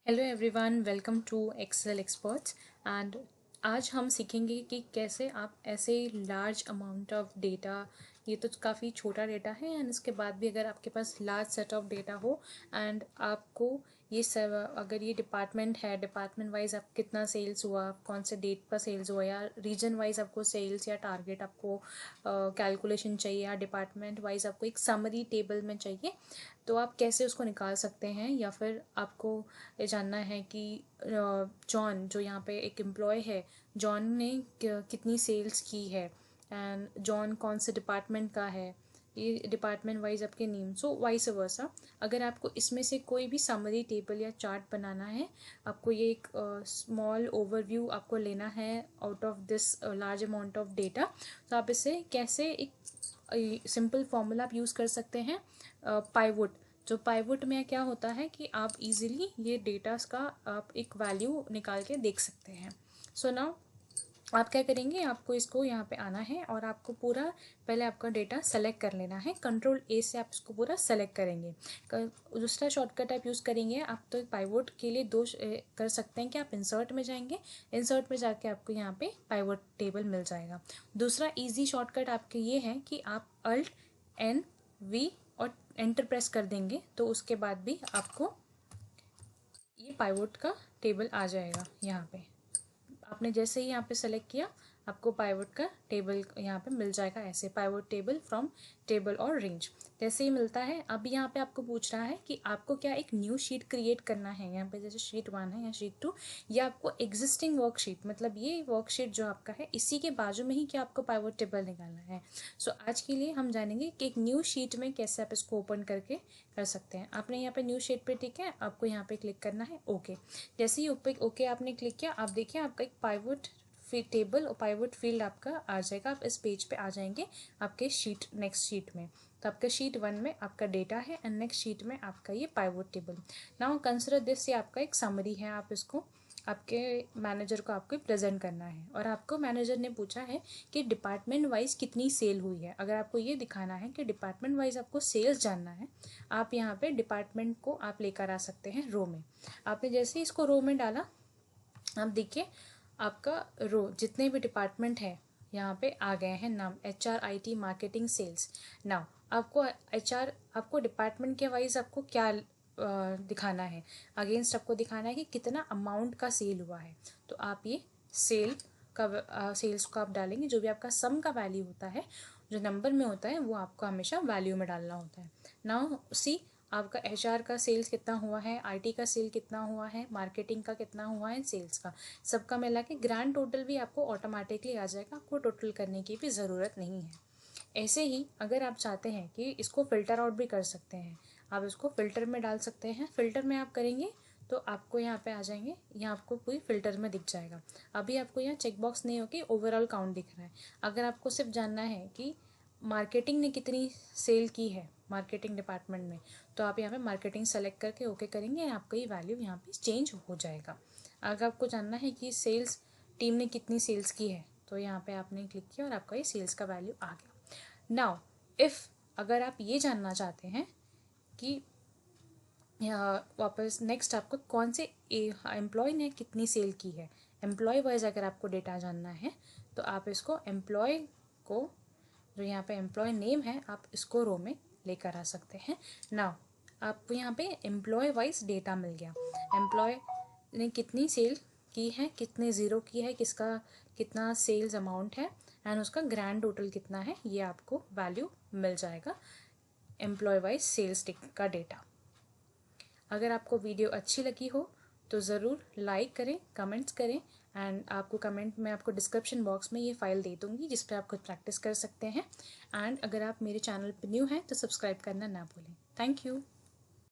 Hello everyone, welcome to Excel experts. And आज हम सीखेंगे कि कैसे आप ऐसे लार्ज अमाउंट ऑफ डेटा, ये तो काफ़ी छोटा डेटा है एंड इसके बाद भी अगर आपके पास लार्ज सेट ऑफ डेटा हो एंड आपको ये सब, अगर ये डिपार्टमेंट है, डिपार्टमेंट वाइज आप कितना सेल्स हुआ, कौन से डेट पर सेल्स हुआ, या रीजन वाइज आपको सेल्स या टारगेट आपको कैलकुलेशन चाहिए, या डिपार्टमेंट वाइज आपको एक समरी टेबल में चाहिए, तो आप कैसे उसको निकाल सकते हैं। या फिर आपको ये जानना है कि जॉन जो यहाँ पे एक एम्प्लॉय है, जॉन ने कितनी सेल्स की है एंड जॉन कौन से डिपार्टमेंट का है, ये डिपार्टमेंट वाइज आपके नेम, सो वाइस वर्सा। अगर आपको इसमें से कोई भी समरी टेबल या चार्ट बनाना है, आपको ये एक स्मॉल ओवरव्यू आपको लेना है out of this large amount of data, तो आप इसे कैसे एक सिंपल फॉर्मूला आप यूज़ कर सकते हैं, पाइवोट। जो पाइवोट में क्या होता है कि आप इजीली ये डेटास का आप एक वैल्यू निकाल के देख सकते हैं। सो नाउ आप क्या करेंगे, आपको इसको यहाँ पे आना है और आपको पूरा पहले आपका डेटा सेलेक्ट कर लेना है। कंट्रोल ए से आप इसको पूरा सेलेक्ट करेंगे। दूसरा शॉर्टकट आप यूज़ करेंगे, आप तो पाइवोट के लिए दो कर सकते हैं कि आप इंसर्ट में जाएंगे, इंसर्ट में जाके आपको यहाँ पे पाइवोट टेबल मिल जाएगा। दूसरा ईजी शॉर्टकट आपके ये है कि आप अल्ट एन वी और एंटर प्रेस कर देंगे, तो उसके बाद भी आपको ये पाइवोट का टेबल आ जाएगा। यहाँ पे आपने जैसे ही यहाँ पे सेलेक्ट किया, आपको पाइवोट का टेबल यहाँ पे मिल जाएगा, ऐसे पाइवोट टेबल फ्रॉम टेबल और रेंज जैसे ही मिलता है। अब यहाँ पे आपको पूछ रहा है कि आपको क्या एक न्यू शीट क्रिएट करना है, यहाँ पे जैसे शीट 1 है या शीट 2, या आपको एग्जिस्टिंग वर्कशीट, मतलब ये वर्कशीट जो आपका है इसी के बाजू में ही क्या आपको पाइवोट टेबल निकालना है। सो आज के लिए हम जानेंगे कि एक न्यू शीट में कैसे आप इसको ओपन करके कर सकते हैं। आपने यहाँ पे न्यू शीट पे, ठीक है, आपको यहाँ पे क्लिक करना है ओके। जैसे ही ओके आपने क्लिक किया, आप देखिए आपका एक पाइवोट टेबल और पाइवोट फील्ड आपका आ जाएगा। आप इस पेज पे आ जाएंगे आपके शीट, नेक्स्ट शीट में। तो आपका शीट 1 में आपका डेटा है एंड नेक्स्ट शीट में आपका ये pivot table. Now consider this, ये आपका एक समरी है, आप इसको आपके मैनेजर को आपको प्रेजेंट करना है और आपको मैनेजर ने पूछा है कि डिपार्टमेंट वाइज कितनी सेल हुई है। अगर आपको ये दिखाना है कि डिपार्टमेंट वाइज आपको सेल्स जानना है, आप यहाँ पे डिपार्टमेंट को आप लेकर आ सकते हैं रो में। आपने जैसे ही इसको रो में डाला, आप देखिए आपका रो जितने भी डिपार्टमेंट है यहाँ पे आ गए हैं नाम, HR, IT, marketing, sales. Now आपको HR, आपको डिपार्टमेंट के वाइज आपको क्या दिखाना है, अगेंस्ट आपको दिखाना है कि कितना अमाउंट का सेल हुआ है। तो आप ये सेल का सेल्स को आप डालेंगे, जो भी आपका सम का वैल्यू होता है, जो नंबर में होता है, वो आपको हमेशा वैल्यू में डालना होता है। नाउ सी आपका HR का सेल्स कितना हुआ है, IT का सेल कितना हुआ है, मार्केटिंग का कितना हुआ है, सेल्स का, सबका मिला के ग्रैंड टोटल भी आपको ऑटोमेटिकली आ जाएगा, आपको टोटल करने की भी ज़रूरत नहीं है। ऐसे ही अगर आप चाहते हैं कि इसको फ़िल्टर आउट भी कर सकते हैं, आप इसको फ़िल्टर में डाल सकते हैं। फ़िल्टर में आप करेंगे तो आपको यहाँ पे आ जाएंगे, यहाँ आपको पूरी फ़िल्टर में दिख जाएगा। अभी आपको यहाँ चेक बॉक्स नहीं होगी, ओवरऑल काउंट दिख रहा है। अगर आपको सिर्फ जानना है कि मार्केटिंग ने कितनी सेल की है मार्केटिंग डिपार्टमेंट में, तो आप यहाँ पे मार्केटिंग सेलेक्ट करके ओके करेंगे, आपका ये वैल्यू यहाँ पे चेंज हो जाएगा। अगर आपको जानना है कि सेल्स टीम ने कितनी सेल्स की है, तो यहाँ पे आपने क्लिक किया और आपका ये सेल्स का वैल्यू आ गया। नाउ इफ़ अगर आप ये जानना चाहते हैं कि वापस नेक्स्ट आपको कौन से एम्प्लॉय ने कितनी सेल की है, एम्प्लॉय वाइज अगर आपको डेटा जानना है, तो आप इसको एम्प्लॉय को, जो यहाँ पे एम्प्लॉय नेम है, आप इसको रो में लेकर आ सकते हैं। नाउ आपको यहाँ पे एम्प्लॉय वाइज डेटा मिल गया, एम्प्लॉय ने कितनी सेल की है, कितने ज़ीरो की है, किसका कितना सेल्स अमाउंट है एंड उसका ग्रैंड टोटल कितना है, ये आपको वैल्यू मिल जाएगा एम्प्लॉय वाइज सेल्स का डेटा। अगर आपको वीडियो अच्छी लगी हो तो ज़रूर लाइक करें, कमेंट्स करें एंड आपको कमेंट में आपको डिस्क्रिप्शन बॉक्स में ये फ़ाइल दे दूँगी जिस पर आप खुद प्रैक्टिस कर सकते हैं। एंड अगर आप मेरे चैनल पर न्यू हैं तो सब्सक्राइब करना ना भूलें। Thank you.